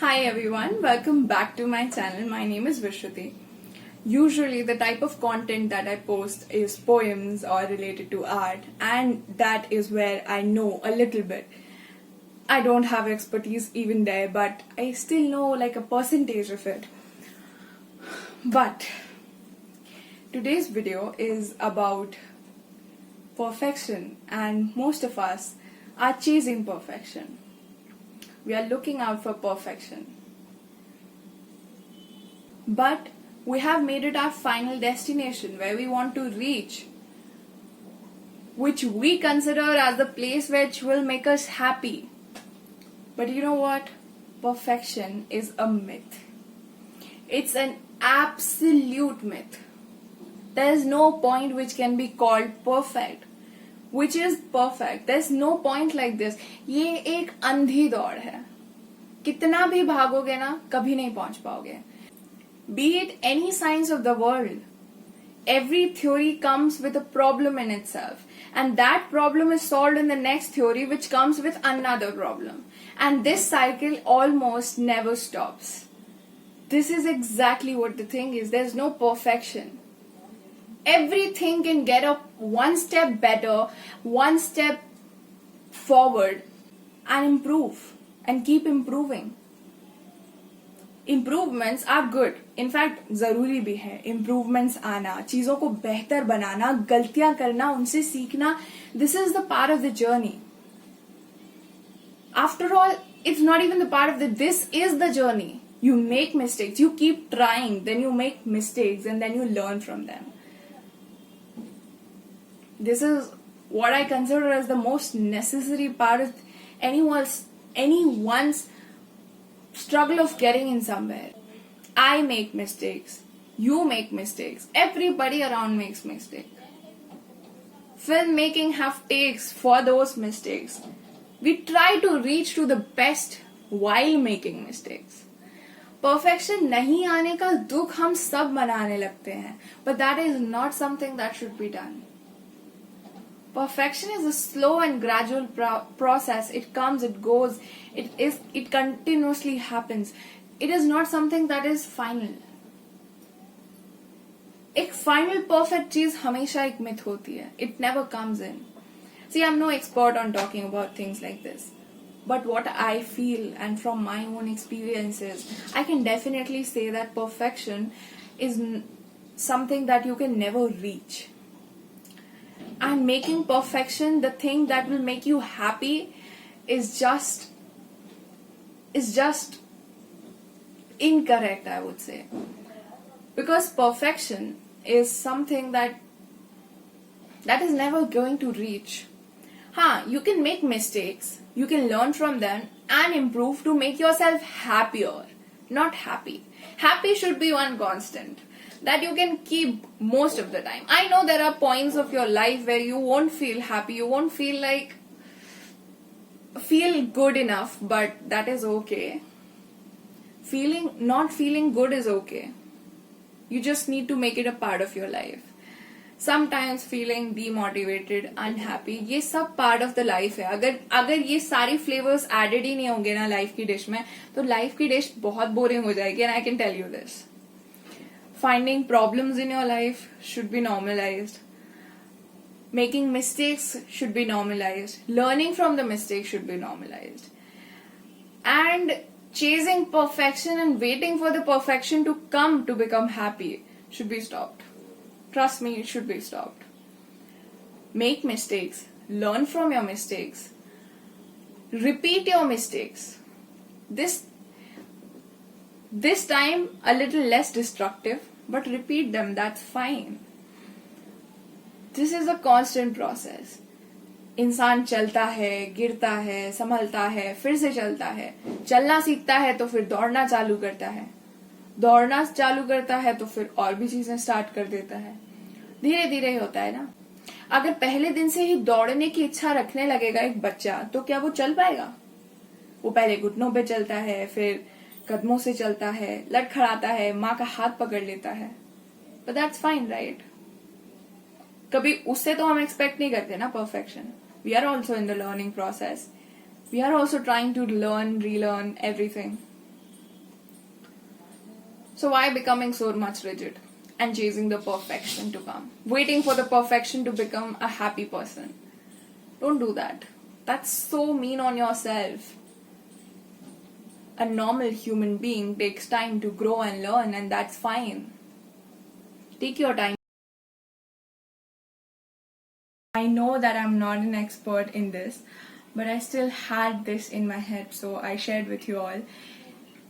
Hi everyone, welcome back to my channel. My name is Vishruti. Usually the type of content that I post is poems or related to art, and that is where I know a little bit. I don't have expertise even there, but I still know like a percentage of it. But today's video is about perfection, and most of us are chasing perfection. We are looking out for perfection. But we have made it our final destination where we want to reach, which we consider as the place which will make us happy. But you know what? Perfection is a myth. It's an absolute myth. There is no point which can be called perfect. Which is perfect. There's no point like this. ये एक अंधी दौड़ है. कितना भी भागोगे ना, कभी नहीं पहुंच पाओगे. Be it any science of the world, every theory comes with a problem in itself, and that problem is solved in the next theory, which comes with another problem, and this cycle almost never stops. This is exactly what the thing is. There's no perfection. Everything can get up one step better, one step forward, and improve and keep improving. Improvements are good. In fact, जरूरी भी है improvements आना, चीजों को बेहतर बनाना, गलतियां करना, उनसे सीखना. This is the part of the journey. After all, it's not even the part of the. This is the journey. You make mistakes, you keep trying, then you make mistakes, and then you learn from them. This is what I consider as the most necessary part of anyone's struggle of getting in somewhere. I make mistakes. You make mistakes. Everybody around makes mistakes. Filmmaking have takes for those mistakes. We try to reach to the best while making mistakes. Perfection नहीं आने का दुख हम सब मनाने लगते हैं. But that is not something that should be done. Perfection is a slow and gradual process. It comes, it goes, it continuously happens. It is not something that is final. एक final perfect चीज हमेशा एक myth होती है. It never comes in. See, I'm no expert on talking about things like this. But what I feel and from my own experiences, I can definitely say that perfection is something that you can never reach. And making perfection the thing that will make you happy is just incorrect, I would say. Because perfection is something that is never going to reach. You can make mistakes, you can learn from them and improve to make yourself happier, not happy. Happy should be one constant that you can keep most of the time. I know there are points of your life where you won't feel happy, you won't feel good enough, but that is okay. Not feeling good is okay. You just need to make it a part of your life. Sometimes feeling demotivated, unhappy, ये सब part of the life है. अगर ये सारी flavors added ही नहीं होंगे ना life की dish में, तो life की dish बहुत boring हो जाएगी, and I can tell you this. Finding problems in your life should be normalized. Making mistakes should be normalized. Learning from the mistakes should be normalized. And chasing perfection and waiting for the perfection to come to become happy should be stopped. Trust me, it should be stopped. Make mistakes. Learn from your mistakes. Repeat your mistakes. This time a little less destructive, but repeat them, that's fine. This is a constant process. इंसान चलता है, गिरता है, संभलता है, फिर से चलता है. चलना सीखता है तो फिर दौड़ना चालू करता है. दौड़ना चालू करता है तो फिर और भी चीजें स्टार्ट कर देता है. धीरे धीरे ही होता है ना. अगर पहले दिन से ही दौड़ने की इच्छा रखने लगेगा एक बच्चा, तो क्या वो चल पाएगा? वो पहले घुटनों पे चलता है, फिर कदमों से चलता है, लड़खड़ाता है, माँ का हाथ पकड़ लेता है. But that's fine, right? कभी उससे तो हम एक्सपेक्ट नहीं करते ना perfection. We are also in the learning process. We are also trying to learn, relearn everything. So why becoming so much rigid and chasing the perfection to come? Waiting for the perfection to become a happy person. Don't do that. That's so mean on yourself. A normal human being takes time to grow and learn, and that's fine. Take your time. I know that I'm not an expert in this, but I still had this in my head, so I shared with you all.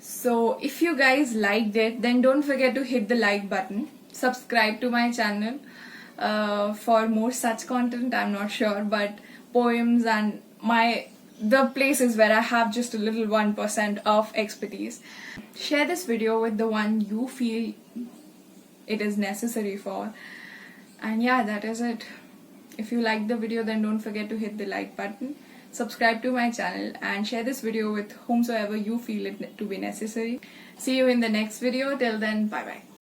So if you guys liked it, then don't forget to hit the like button. Subscribe to my channel for more such content. I'm not sure, but poems and the places where I have just a little 1% of expertise. Share this video with the one you feel it is necessary for. And yeah, that is it. If you like the video, then don't forget to hit the like button, subscribe to my channel, and share this video with whomsoever you feel it to be necessary. See you in the next video. Till then, bye bye.